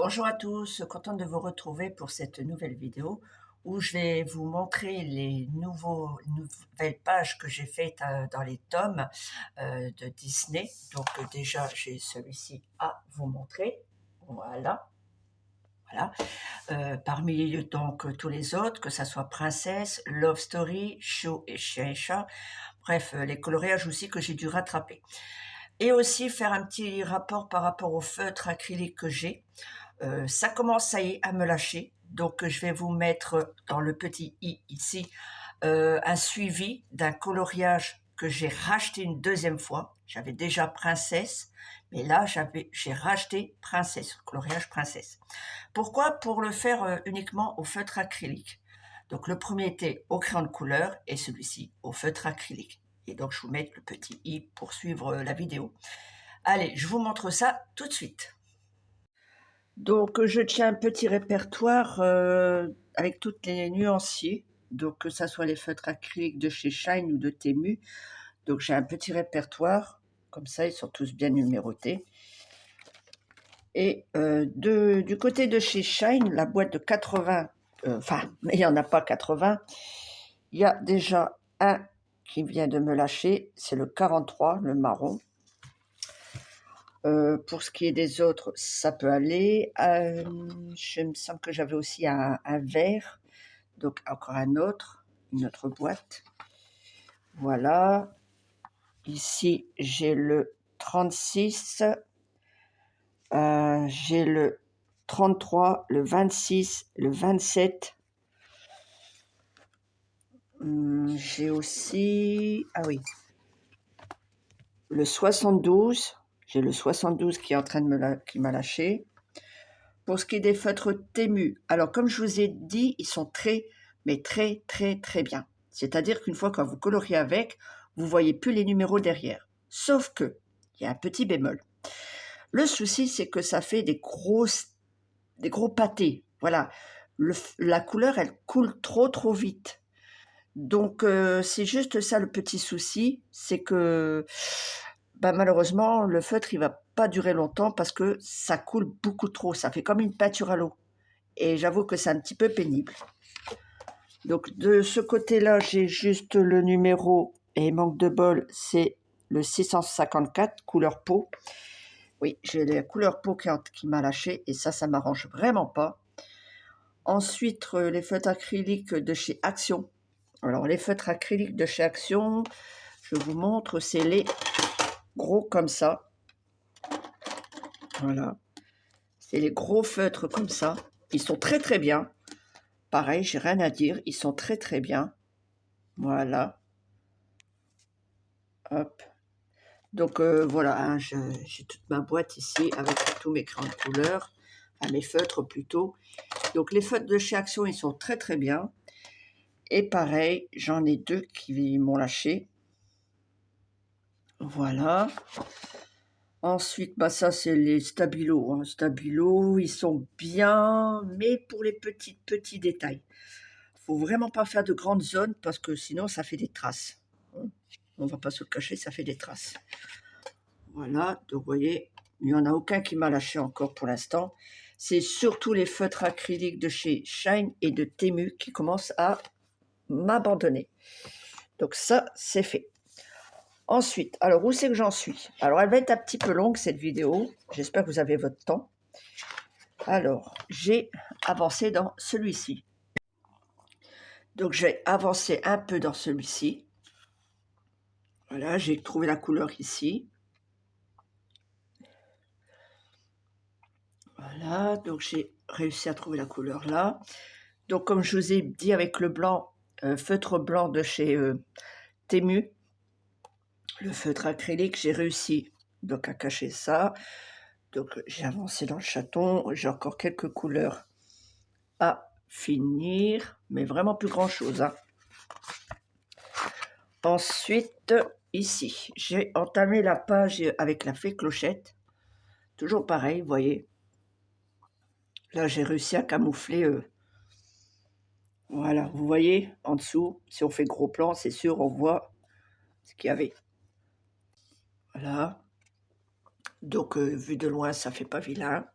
Bonjour à tous, contente de vous retrouver pour cette nouvelle vidéo où je vais vous montrer les nouvelles pages que j'ai faites dans les tomes de Disney. Donc déjà j'ai celui-ci à vous montrer. Voilà, voilà. Parmi donc tous les autres, que ça soit Princesse, Love Story, Show et Shaisha. Bref, les coloriages aussi que j'ai dû rattraper. Et aussi faire un petit rapport par rapport au feutre acrylique que j'ai. Ça commence, ça y est, à me lâcher. Donc, je vais vous mettre dans le petit i ici un suivi d'un coloriage que j'ai racheté une deuxième fois. J'avais déjà Princesse, mais là, j'ai racheté Princesse, coloriage Princesse. Pourquoi? Pour le faire uniquement au feutre acrylique. Donc, le premier était au crayon de couleur et celui-ci au feutre acrylique. Et donc, je vous mets le petit i pour suivre la vidéo. Allez, je vous montre ça tout de suite. Donc, je tiens un petit répertoire avec toutes les nuanciers, donc que ça soit les feutres acryliques de chez Shine ou de Temu. Donc, j'ai un petit répertoire, comme ça, ils sont tous bien numérotés. Et du côté de chez Shine, la boîte de 80, enfin, mais il n'y en a pas 80, il y a déjà un qui vient de me lâcher, c'est le 43, le marron. Pour ce qui est des autres, ça peut aller. Je me semble que j'avais aussi un vert, donc encore une autre boîte. Voilà. Ici, j'ai le 36, j'ai le 33, le 26, le 27. J'ai aussi, ah oui, le 72. J'ai le 72 qui est en train de qui m'a lâché. Pour ce qui est des feutres Temu, alors comme je vous ai dit, ils sont très, mais très, très, très bien. C'est-à-dire qu'une fois que vous coloriez avec, vous voyez plus les numéros derrière. Sauf que, il y a un petit bémol. Le souci, c'est que ça fait des gros pâtés. Voilà. La couleur, elle coule trop, trop vite. Donc, c'est juste ça le petit souci, c'est que malheureusement, le feutre, il va pas durer longtemps parce que ça coule beaucoup trop. Ça fait comme une peinture à l'eau. Et j'avoue que c'est un petit peu pénible. Donc, de ce côté-là, j'ai juste le numéro, et manque de bol, c'est le 654, couleur peau. Oui, j'ai la couleur peau qui m'a lâché, et ça m'arrange vraiment pas. Ensuite, les feutres acryliques de chez Action. Alors, les feutres acryliques de chez Action, je vous montre, c'est les gros comme ça. Voilà. C'est les gros feutres comme ça. Ils sont très très bien. Pareil, j'ai rien à dire. Ils sont très très bien. Voilà. Hop. Donc voilà, hein, j'ai toute ma boîte ici avec tous mes crayons de couleur. Enfin, mes feutres plutôt. Donc les feutres de chez Action, ils sont très très bien. Et pareil, j'en ai deux qui m'ont lâché. Voilà. Ensuite, ça c'est les Stabilo. Hein. Stabilo, ils sont bien, mais pour les petits détails. Faut vraiment pas faire de grandes zones parce que sinon ça fait des traces. On va pas se le cacher, ça fait des traces. Voilà, donc vous voyez, il n'y en a aucun qui m'a lâché encore pour l'instant. C'est surtout les feutres acryliques de chez Shine et de Temu qui commencent à m'abandonner. Donc ça, c'est fait. Ensuite, alors où c'est que j'en suis? Alors elle va être un petit peu longue cette vidéo. J'espère que vous avez votre temps. Alors, j'ai avancé dans celui-ci. Donc je vais avancer un peu dans celui-ci. Voilà, j'ai trouvé la couleur ici. Voilà, donc j'ai réussi à trouver la couleur là. Donc comme je vous ai dit avec le blanc, feutre blanc de chez Temu, le feutre acrylique, j'ai réussi donc à cacher ça. Donc j'ai avancé dans le chaton, j'ai encore quelques couleurs à finir, mais vraiment plus grand chose. Hein. Ensuite, ici, j'ai entamé la page avec la fée clochette. Toujours pareil, vous voyez. Là, j'ai réussi à camoufler. Voilà, vous voyez, en dessous, si on fait gros plan, c'est sûr, on voit ce qu'il y avait. Voilà. Donc, vu de loin, ça fait pas vilain.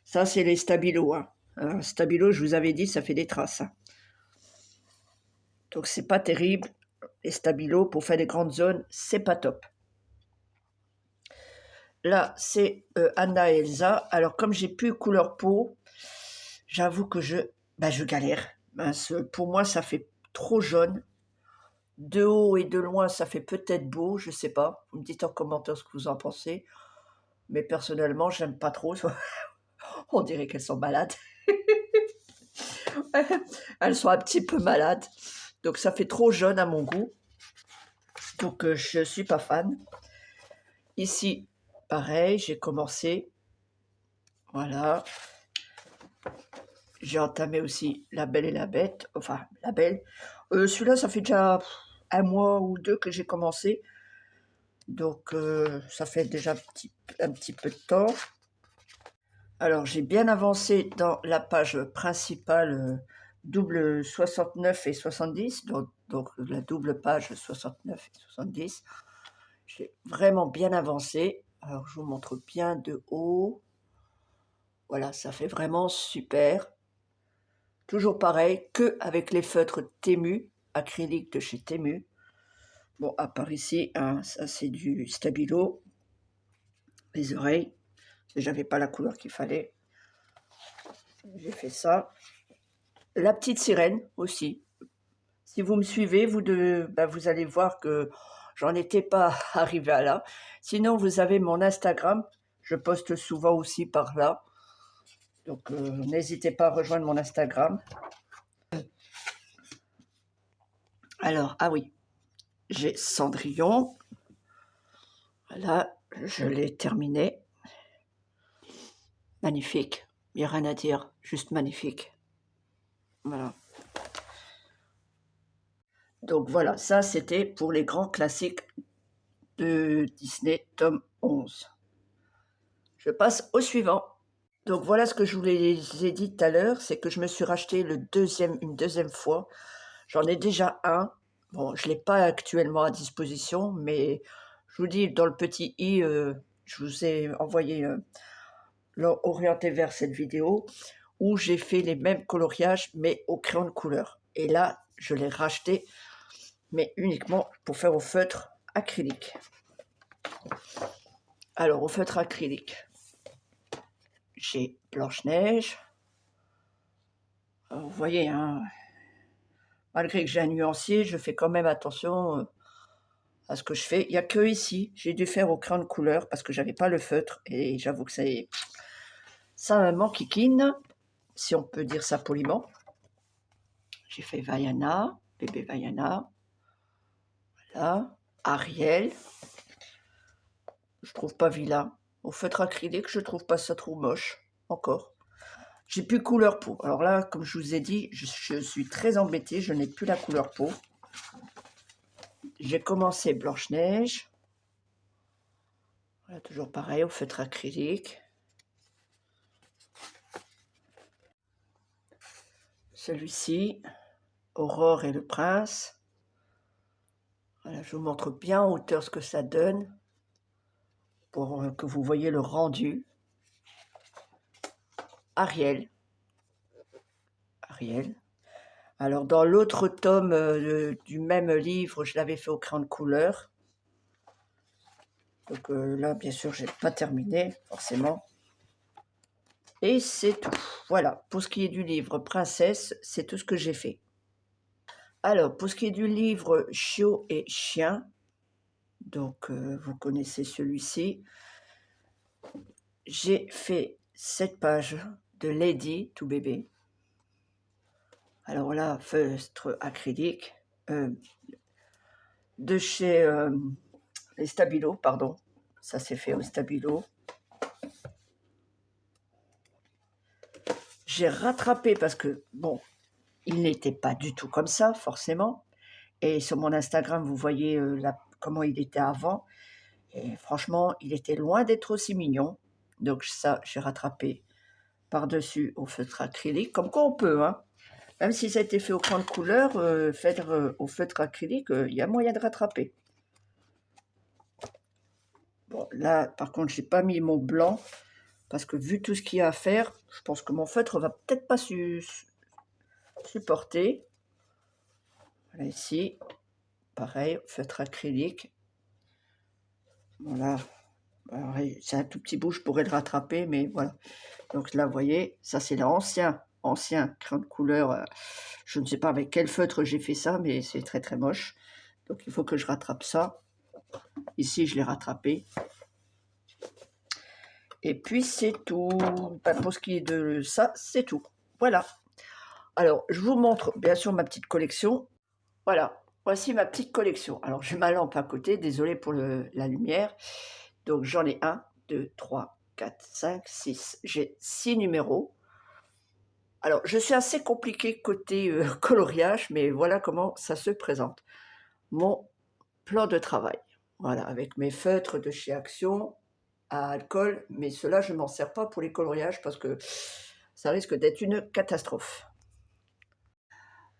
Ça, c'est les stabilos. Hein. Stabilo, je vous avais dit, ça fait des traces. Hein. Donc, c'est pas terrible. Les stabilos, pour faire des grandes zones, c'est pas top. Là, c'est Anna et Elsa. Alors, comme j'ai plus couleur peau, j'avoue que je galère. Pour moi, ça fait trop jaune. De haut et de loin, ça fait peut-être beau, je sais pas. Vous me dites en commentaire ce que vous en pensez. Mais personnellement, j'aime pas trop. On dirait qu'elles sont malades. Elles sont un petit peu malades. Donc ça fait trop jaune à mon goût. Donc je suis pas fan. Ici, pareil, j'ai commencé. Voilà. J'ai entamé aussi La Belle et la Bête. Enfin, La Belle. Celui-là, ça fait déjà un mois ou deux que j'ai commencé. Donc ça fait déjà un petit peu de temps. Alors, j'ai bien avancé dans la page principale double 69 et 70, donc la double page 69 et 70. J'ai vraiment bien avancé. Alors, je vous montre bien de haut. Voilà, ça fait vraiment super. Toujours pareil, que avec les feutres Temu, acrylique de chez Temu. Bon, à part ici, hein, ça c'est du Stabilo. Les oreilles, j'avais pas la couleur qu'il fallait. J'ai fait ça. La petite sirène aussi. Si vous me suivez, vous allez voir que j'en étais pas arrivé à là. Sinon, vous avez mon Instagram. Je poste souvent aussi par là. Donc, n'hésitez pas à rejoindre mon Instagram. Alors, ah oui, j'ai Cendrillon. Voilà, je l'ai terminé. Magnifique. Il n'y a rien à dire. Juste magnifique. Voilà. Donc voilà, ça c'était pour les grands classiques de Disney, tome 11. Je passe au suivant. Donc voilà ce que je vous ai dit tout à l'heure, c'est que je me suis racheté une deuxième fois. J'en ai déjà un. Bon, je ne l'ai pas actuellement à disposition, mais je vous dis, dans le petit i, je vous ai envoyé orienté vers cette vidéo où j'ai fait les mêmes coloriages, mais au crayon de couleur. Et là, je l'ai racheté, mais uniquement pour faire au feutre acrylique. Alors, au feutre acrylique, j'ai Blanche-Neige. Vous voyez, hein, malgré que j'ai un nuancier, je fais quand même attention à ce que je fais. Il n'y a que ici, j'ai dû faire au crayon de couleur parce que j'avais pas le feutre et j'avoue que ça m'enquiquine, si on peut dire ça poliment. J'ai fait Vaiana, bébé Vaiana. Voilà, Ariel. Je trouve pas vilain. Au feutre acrylique, je trouve pas ça trop moche, encore. J'ai plus couleur peau. Alors là, comme je vous ai dit, je suis très embêtée, je n'ai plus la couleur peau. J'ai commencé Blanche-Neige. Voilà, toujours pareil, au feutre acrylique. Celui-ci, Aurore et le Prince. Voilà, je vous montre bien en hauteur ce que ça donne pour que vous voyez le rendu. Ariel. Ariel. Alors, dans l'autre tome du même livre, je l'avais fait au crayon de couleur. Donc là, bien sûr, je n'ai pas terminé, forcément. Et c'est tout. Voilà, pour ce qui est du livre Princesse, c'est tout ce que j'ai fait. Alors, pour ce qui est du livre Chiot et Chien, donc vous connaissez celui-ci, j'ai fait 7 pages de Lady tout bébé. Alors là, feutre acrylique, de chez les Stabilo, pardon. Ça s'est fait au Stabilo. J'ai rattrapé parce que, bon, il n'était pas du tout comme ça, forcément. Et sur mon Instagram, vous voyez comment il était avant. Et franchement, il était loin d'être aussi mignon. Donc ça, j'ai rattrapé par-dessus au feutre acrylique. Comme quoi on peut, hein. Même si ça a été fait au crayon de couleur, faire au feutre acrylique, il y a moyen de rattraper. Bon, là, par contre, j'ai pas mis mon blanc parce que vu tout ce qu'il y a à faire, je pense que mon feutre va peut-être pas supporter. Voilà, ici, pareil, feutre acrylique. Voilà, alors c'est un tout petit bout, je pourrais le rattraper, mais voilà. Donc là, vous voyez, ça c'est l'ancien crayon de couleur, je ne sais pas avec quel feutre j'ai fait ça, mais c'est très, très moche. Donc il faut que je rattrape ça. Ici, je l'ai rattrapé. Et puis c'est tout. Bah, pour ce qui est de ça, c'est tout. Voilà. Alors, je vous montre bien sûr ma petite collection. Voilà, voici ma petite collection. Alors, j'ai ma lampe à côté, désolé pour la lumière. Donc, j'en ai 1, 2, 3, 4, 5, 6. J'ai 6 numéros. Alors, je suis assez compliquée côté coloriage, mais voilà comment ça se présente. Mon plan de travail. Voilà, avec mes feutres de chez Action à alcool, mais ceux-là, je ne m'en sers pas pour les coloriages parce que ça risque d'être une catastrophe.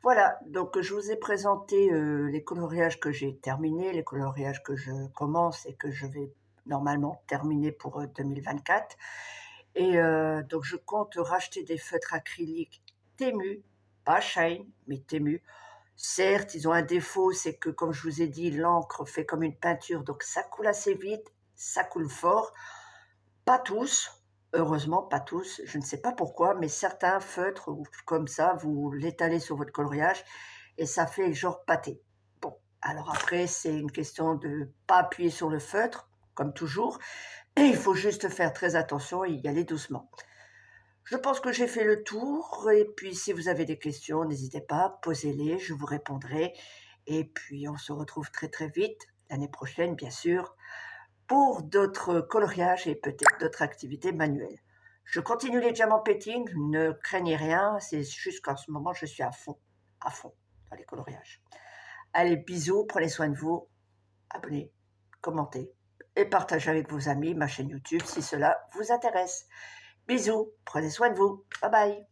Voilà, donc je vous ai présenté les coloriages que j'ai terminés, les coloriages que je commence et que je vais normalement terminer pour 2024. Et donc je compte racheter des feutres acryliques Temu, pas Shine, mais Temu. Certes, ils ont un défaut, c'est que comme je vous ai dit, l'encre fait comme une peinture, donc ça coule assez vite, ça coule fort. Pas tous, heureusement pas tous, je ne sais pas pourquoi, mais certains feutres comme ça, vous l'étalez sur votre coloriage et ça fait genre pâté. Bon, alors après, c'est une question de pas appuyer sur le feutre, comme toujours, et il faut juste faire très attention et y aller doucement. Je pense que j'ai fait le tour, et puis si vous avez des questions, n'hésitez pas, posez-les, je vous répondrai. Et puis on se retrouve très très vite, l'année prochaine bien sûr, pour d'autres coloriages et peut-être d'autres activités manuelles. Je continue les diamants petting, ne craignez rien, c'est juste qu'en ce moment je suis à fond dans les coloriages. Allez, bisous, prenez soin de vous, abonnez, commentez et partagez avec vos amis ma chaîne YouTube si cela vous intéresse. Bisous, prenez soin de vous, bye bye.